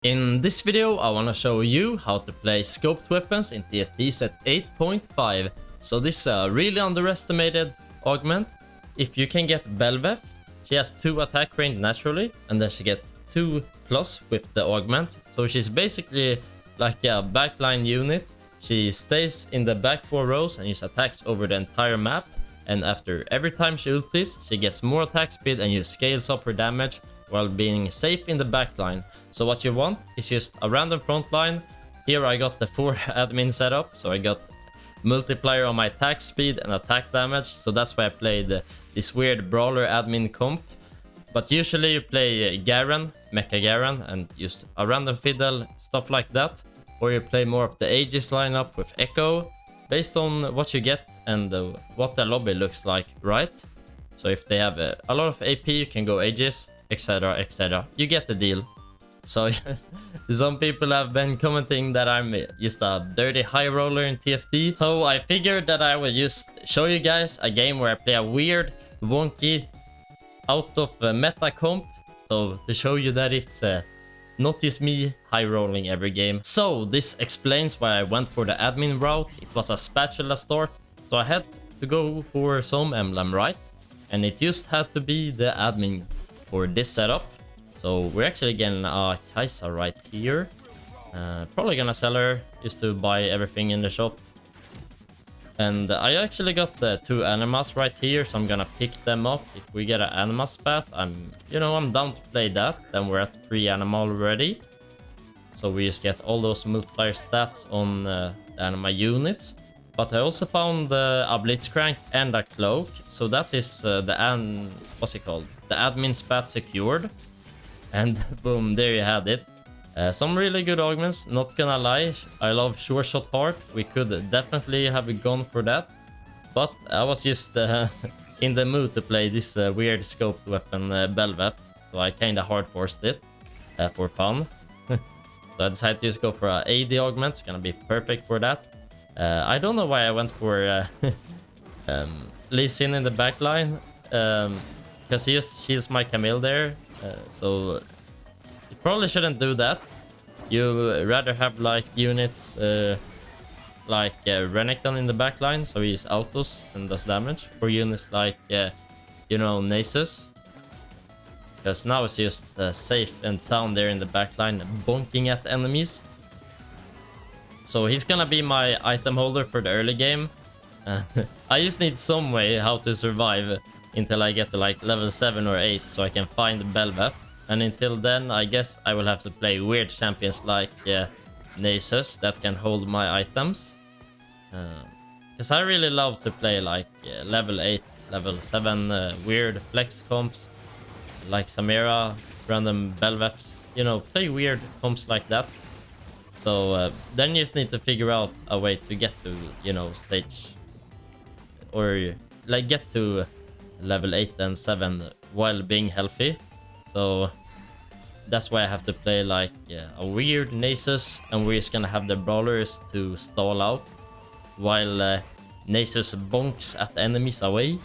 In this video, I want to show you how to play scoped weapons in TFT set 8.5. So this is a really underestimated augment. If you can get Bel'Veth, she has 2 attack range naturally, and then she gets 2 plus with the augment. So she's basically like a backline unit. She stays in the back 4 rows and uses attacks over the entire map. And after every time she ultis, she gets more attack speed and you scales up her damage while being safe in the backline. So what you want is just a random frontline. Here I got the 4 admin setup, so I got multiplier on my attack speed and attack damage. So that's why I played this weird brawler admin comp. But usually you play Garen, Mecha Garen, and just a random fiddle, stuff like that. Or you play more of the Aegis lineup with Echo, based on what you get and what the lobby looks like, right? So if they have a lot of AP, you can go Aegis, etc, etc. You get the deal. So some people have been commenting that I'm just a dirty high roller in TFT. So I figured that I would just show you guys a game where I play a weird, wonky, out of meta comp. So to show you that it's not just me high rolling every game. So this explains why I went for the admin route. It was a spatula start, so I had to go for some emblem, right? And it just had to be the admin for this setup. So we're actually getting a Kaisa right here. Probably gonna sell her just to buy everything in the shop. And I actually got the 2 animas right here, so I'm gonna pick them up. If we get an anima spat, I'm down to play that. Then we're at 3 anima already. So we just get all those multiplier stats on the anima units. But I also found a blitzcrank and a cloak. So that is what's it called? The admin spat secured. And boom, there you had it. Some really good augments, not gonna lie. I love Sure Shot Heart. We could definitely have gone for that. But I was just in the mood to play this weird scoped weapon, Bel'Veth. So I kinda hard forced it for fun. So I decided to just go for an AD augment. It's gonna be perfect for that. I don't know why I went for Lee Sin in the backline. Because he just shields my Camille there. So you probably shouldn't do that. You rather have like units like Renekton in the backline, so he uses autos and does damage. For units like Nasus, because now it's just safe and sound there in the backline, bonking at enemies. So he's gonna be my item holder for the early game. I just need some way how to survive until I get to like level 7 or 8, so I can find Bel'Veth. And until then, I guess I will have to play weird champions like Nasus that can hold my items. Because I really love to play like level 8, level 7 weird flex comps like Samira, random Bel'Veths. Play weird comps like that. So then you just need to figure out a way to get to, stage, or like get to level 8 and 7 while being healthy. So that's why I have to play like a weird Nasus, and we're just gonna have the brawlers to stall out while Nasus bonks at the enemies away.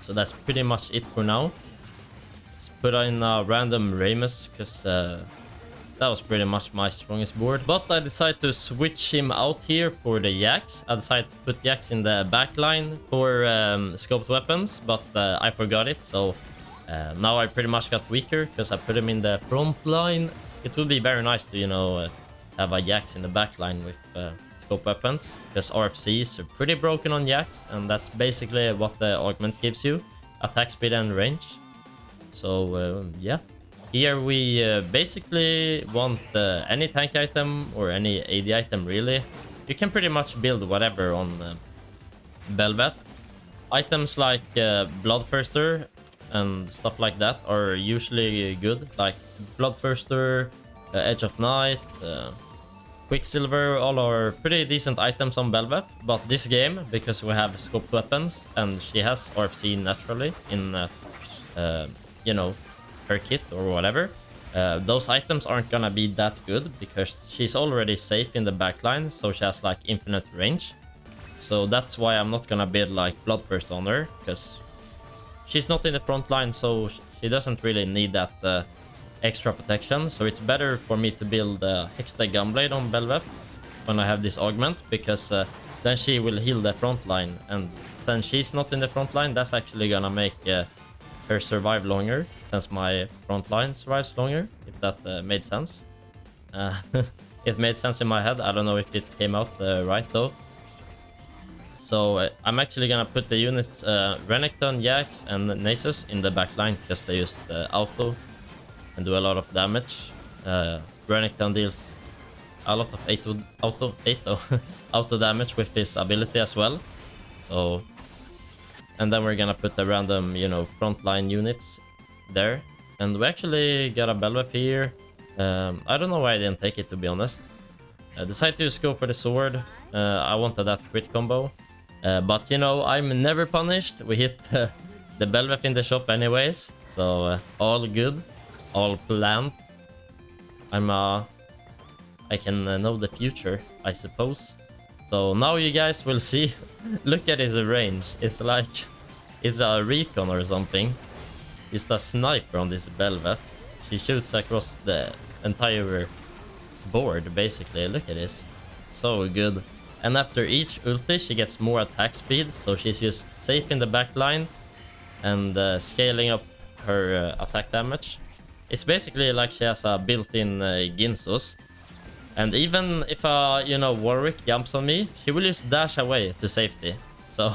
So that's pretty much it for now. Let's put in a random Ramus, because that was pretty much my strongest board. But I decided to switch him out here for the Jax. I decided to put Jax in the backline for scoped weapons, but I forgot it. So now I pretty much got weaker because I put him in the front line. It would be very nice to, have a Jax in the backline with scope weapons, because RFCs are pretty broken on Jax, and that's basically what the augment gives you: attack speed and range. So yeah. Here we basically want any tank item or any AD item, really. You can pretty much build whatever on Bel'Veth. Items like Bloodthirster and stuff like that are usually good, like Bloodthirster, Edge of Night, Quicksilver, all are pretty decent items on Bel'Veth. But this game, because we have scoped weapons and she has RFC naturally in her kit or whatever, those items aren't gonna be that good because she's already safe in the backline, so she has like infinite range. So that's why I'm not gonna build like Bloodthirst on her, because she's not in the front line, so she doesn't really need that extra protection, so it's better for me to build Hextech Gunblade on Bel'Veth when I have this augment, because then she will heal the front line, and since she's not in the front line, that's actually gonna make her survive longer, since my front line survives longer, if that made sense. It made sense in my head. I don't know if it came out right though. So I'm actually gonna put the units Renekton, Jax, and Nasus in the back line, because they use auto and do a lot of damage. Renekton deals a lot of auto damage with his ability as well. So, and then we're gonna put the random, you know, frontline units there. And we actually got a Bel'Veth here. I don't know why I didn't take it, to be honest. I decided to just go for the sword. I wanted that crit combo. But, you know, I'm never punished. We hit the Bel'Veth in the shop anyways. So, all good. All planned. I can know the future, I suppose. So now you guys will see. Look at his range. It's like it's a recon or something. It's a sniper on this Bel'Veth. She shoots across the entire board, basically. Look at this. So good. And after each ulti, she gets more attack speed. So she's just safe in the back line and scaling up her attack damage. It's basically like she has a built-in Ginsus. And even if you know, Warwick jumps on me, she will just dash away to safety. So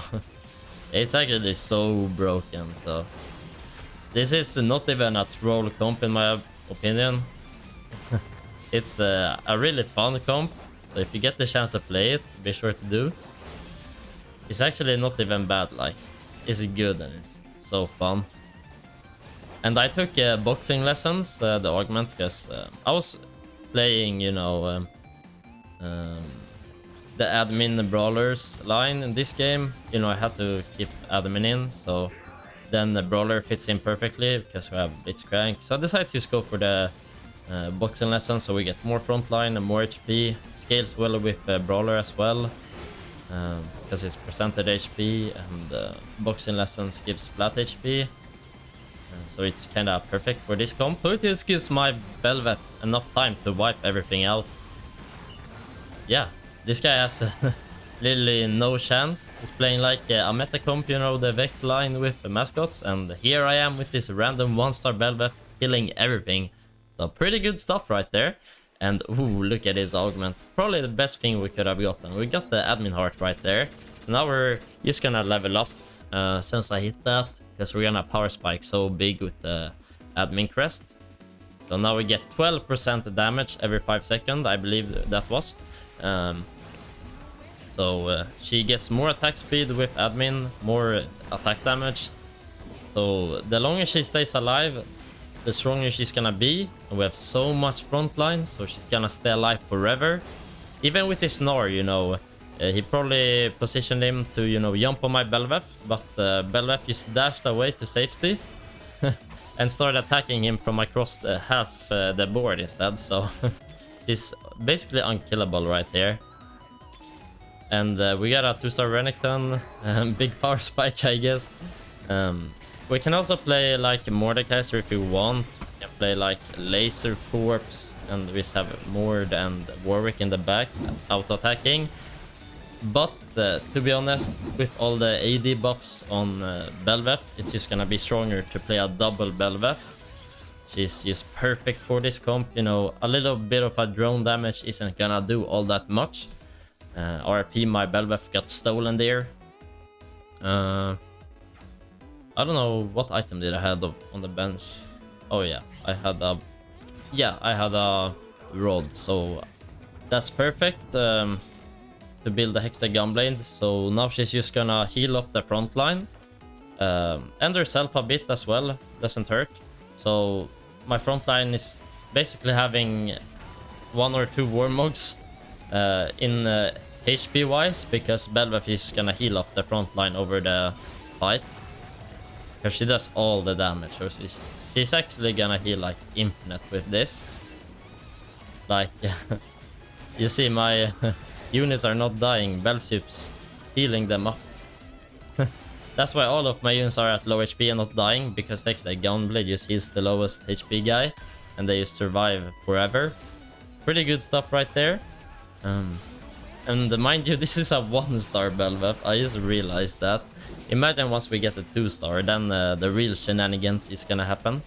it's actually so broken. So this is not even a troll comp in my opinion. It's a really fun comp. So if you get the chance to play it, be sure to do. It's actually not even bad. Like, it's good and it's so fun. And I took boxing lessons, the augment, because I was playing, you know, the admin brawlers line in this game. You know, I had to keep admin in, so then the brawler fits in perfectly because we have Blitzcrank. So I decided to just go for the boxing lesson, so we get more frontline and more HP. Scales well with brawler as well, because it's percentage HP, and boxing lessons gives flat HP. So it's kind of perfect for this comp. So it just gives my Bel'Veth enough time to wipe everything out. Yeah, this guy has literally no chance. He's playing like a meta comp, you know, the Vex line with the mascots. And here I am with this random 1-star Bel'Veth killing everything. So pretty good stuff right there. And ooh, look at his augments. Probably the best thing we could have gotten. We got the admin heart right there. So now we're just gonna level up since I hit that. Because we're gonna power spike so big with the admin crest. So now we get 12% damage every 5 seconds, I believe that was. So she gets more attack speed with admin, more attack damage. So the longer she stays alive, the stronger she's gonna be. And we have so much frontline, so she's gonna stay alive forever. Even with his Gnar, you know, he probably positioned him to, you know, jump on my Bel'Veth, but Bel'Veth just dashed away to safety and started attacking him from across half the board instead. So he's basically unkillable right here. And we got a 2-star Renekton, big power spike, I guess. We can also play like Mordekaiser if you want. We can play like Laser Corpse, and we just have Mord and Warwick in the back, auto-attacking. But to be honest, with all the AD buffs on Bel'Veth, it's just gonna be stronger to play a double Bel'Veth. She's just perfect for this comp. You know, a little bit of a drone damage isn't gonna do all that much. RP, my Bel'Veth got stolen there. I don't know what item did I have on the bench. Oh yeah, I had a rod, so that's perfect. To build the Hextech Gunblade. So now she's just gonna heal up the front line. And herself a bit as well. Doesn't hurt. So my front line is basically having 1 or 2 Warmogs in HP wise, because Bel'Veth is gonna heal up the front line over the fight. Because she does all the damage. So she's actually gonna heal like infinite with this. Like, you see my units are not dying. Bel'Veth's healing them up. That's why all of my units are at low HP and not dying, because Hextech Gunblade just heals the lowest HP guy. and they just survive forever. Pretty good stuff right there. And mind you, this is a 1-star Bel'Veth. I just realized that. Imagine once we get a 2-star, then the real shenanigans is gonna happen.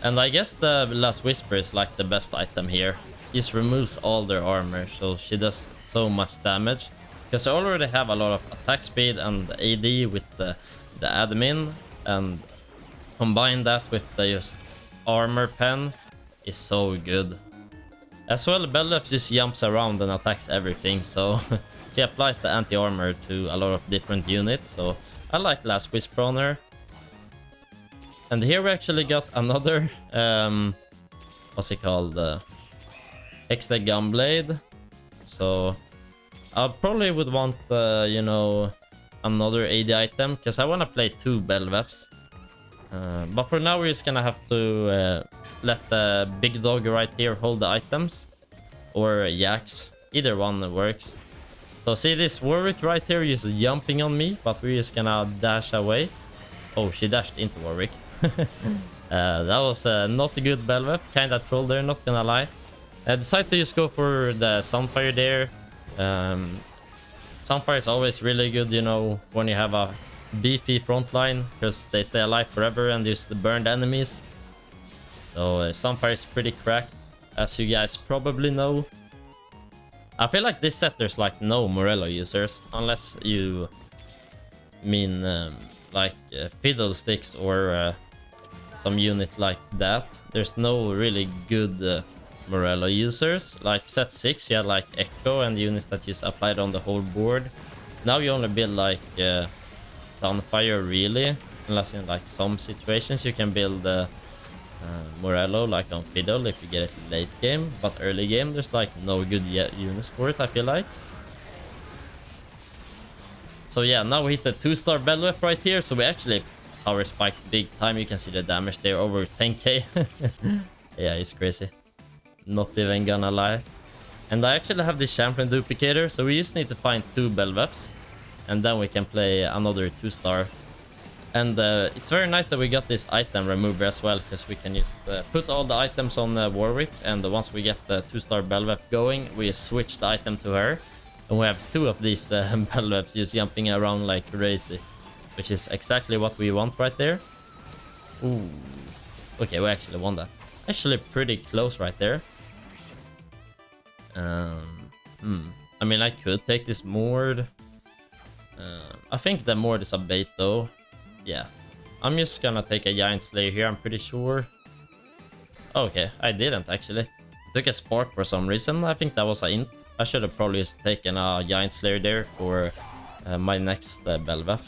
And I guess the Last Whisper is like the best item here. Just removes all their armor, so she does so much damage. Because I already have a lot of attack speed and AD with the admin, and combine that with the just armor pen is so good. As well, Bel'Veth just jumps around and attacks everything, so she applies the anti-armor to a lot of different units, so I like Last Whisper on her. And here we actually got another, what's it called, Extra Gunblade. So I probably would want, you know, another AD item, because I want to play 2 Bel'Veths. But for now we're just gonna have to let the big dog right here hold the items, or Yaks, either one works. So see this Warwick right here is jumping on me, but we're just gonna dash away. Oh, she dashed into Warwick. That was not a good Bel'Veth, kinda troll there, not gonna lie. I decided to just go for the Sunfire there. Sunfire is always really good, you know, when you have a beefy frontline, because they stay alive forever and just burn the enemies. So Sunfire is pretty cracked, as you guys probably know. I feel like this set there's like no Morello users, unless you mean like Fiddlesticks or some unit like that. There's no really good Morello users. Like set 6 you had like Echo and units that just applied on the whole board. Now you only build like Sunfire really, unless in like some situations you can build Morello like on Fiddle if you get it late game, but early game there's like no good units for it, I feel like. So yeah, now we hit the 2-star Bel'Veth right here, so we actually power spiked big time. You can see the damage there, over 10k. Yeah, it's crazy, not even gonna lie. And I actually have this champion duplicator, so we just need to find 2 Bel'Veths, and then we can play another 2-star. And it's very nice that we got this item remover as well, because we can just put all the items on Warwick, and once we get the 2-star Bel'Veth going, we switch the item to her. And we have 2 of these Bel'Veths just jumping around like crazy, which is exactly what we want right there. Ooh. Okay, we actually won that. Actually pretty close right there. I mean, I could take this Mord. I think the Mord is a bait though. Yeah, I'm just gonna take a Giant Slayer here, I'm pretty sure. Okay, I didn't actually. I took a Spark for some reason. I think that was an int. I should have probably just taken a Giant Slayer there for my next Bel'Veth.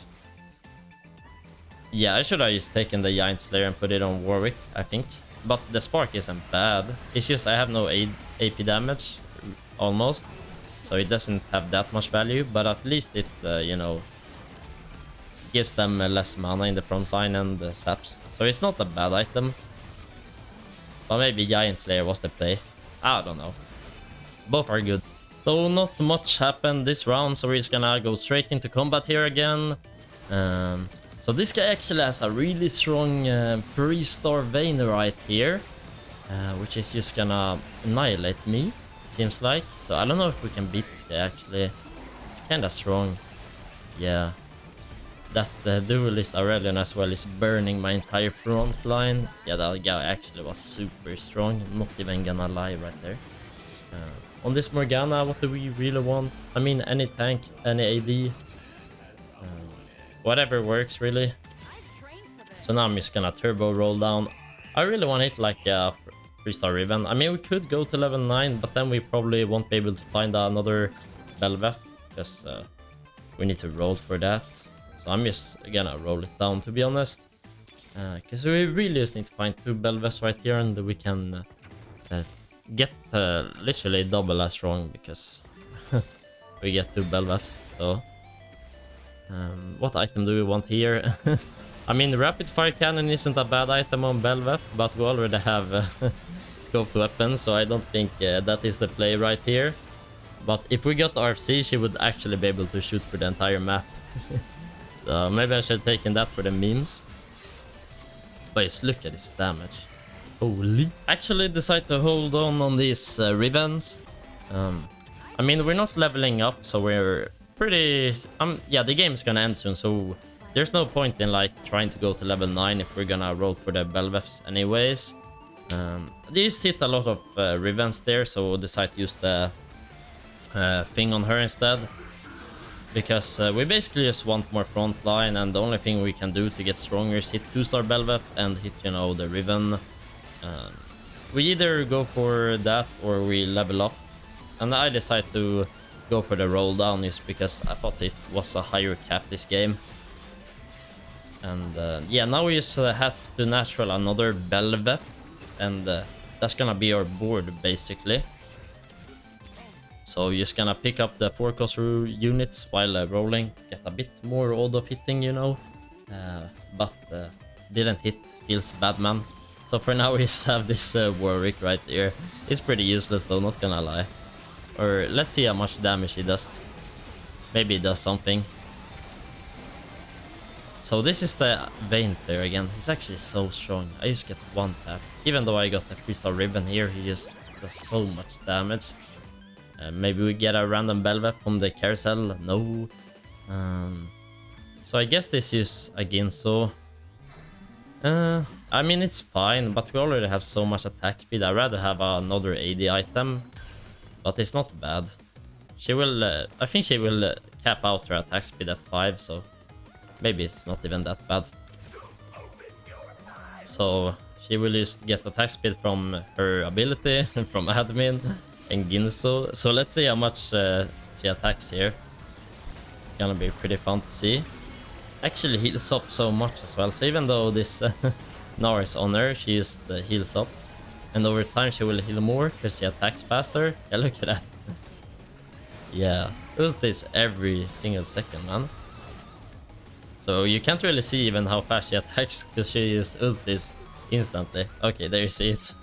Yeah, I should have just taken the Giant Slayer and put it on Warwick, I think. But the Spark isn't bad. It's just I have no AP damage, almost. So it doesn't have that much value, but at least it, you know, gives them less mana in the front line and saps. So it's not a bad item. But maybe Giant Slayer was the play. I don't know. Both are good. So not much happened this round, so we're just gonna go straight into combat here again. So this guy actually has a really strong 3-star Vayne right here, which is just gonna annihilate me, seems like. So I don't know if we can beat this guy actually. It's kinda strong. Yeah. That duelist Aurelion as well is burning my entire front line. Yeah, that guy actually was super strong. I'm not even gonna lie right there. On this Morgana, what do we really want? I mean, any tank, any AD. Whatever works, really. So now I'm just gonna turbo roll down. I really want it like a 3-star Riven. I mean, we could go to level 9, but then we probably won't be able to find another Bel'Veth, because we need to roll for that. So I'm just gonna roll it down, to be honest. Because we really just need to find 2 Bel'Veths right here, and we can get literally double as strong, because we get 2 Bel'Veths. So what item do we want here? I mean, Rapid Fire Cannon isn't a bad item on Bel'Veth, but we already have scoped weapons, so I don't think that is the play right here. But if we got RC, she would actually be able to shoot for the entire map. So maybe I should have taken that for the memes. Boys, look at this damage. Holy. Actually decide to hold on these Rivens. I mean, we're not leveling up, so we're pretty... yeah, the game's gonna end soon, so there's no point in like trying to go to level 9 if we're gonna roll for the Bel'Veths anyways. They just hit a lot of Rivens there, so decide to use the thing on her instead. Because we basically just want more frontline, and the only thing we can do to get stronger is hit 2-star Bel'Veth and hit, you know, the Riven. We either go for that or we level up. And I decided to go for the roll down just because I thought it was a higher cap this game. And yeah, now we just have to natural another Bel'Veth. And that's gonna be our board basically. So you're just gonna pick up the 4-cost units while rolling, get a bit more auto hitting, you know. But didn't hit, feels bad, man. So for now we just have this Warwick right here. It's pretty useless though, not gonna lie. Or let's see how much damage he does. Maybe he does something. So this is the Vayne player again. He's actually so strong. I just get 1 tap. Even though I got the 3-star Ribbon here, he just does so much damage. Maybe we get a random Bel'Veth from the carousel. No. So I guess this is a Ginso. I mean, it's fine, but we already have so much attack speed. I'd rather have another AD item. But it's not bad. She will... I think she will cap out her attack speed at 5, so... maybe it's not even that bad. So she will just get attack speed from her ability, from admin and Ginso. So let's see how much she attacks here. It's gonna be pretty fun to see. Actually heals up so much as well. So even though this Gnar is on her, she just heals up. And over time she will heal more because she attacks faster. Yeah, look at that. Yeah, ult is every single second, man. So you can't really see even how fast she attacks because she uses ultis instantly. Okay, there you see it.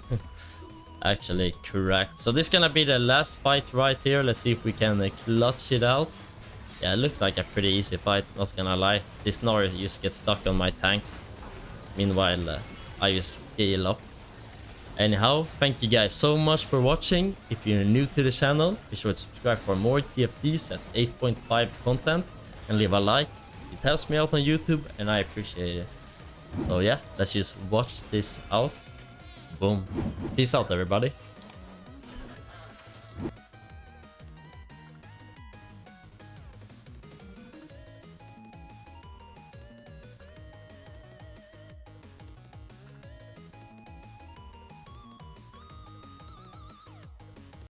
Actually correct. So this is gonna be the last fight right here. Let's see if we can clutch it out. Yeah, it looks like a pretty easy fight, not gonna lie. This Gnar just gets stuck on my tanks. Meanwhile, I just heal up. Anyhow, thank you guys so much for watching. If you're new to the channel, be sure to subscribe for more TFTs at 8.5 content and leave a like. It helps me out on YouTube and I appreciate it. So yeah, let's just watch this out. Boom. Peace out, everybody.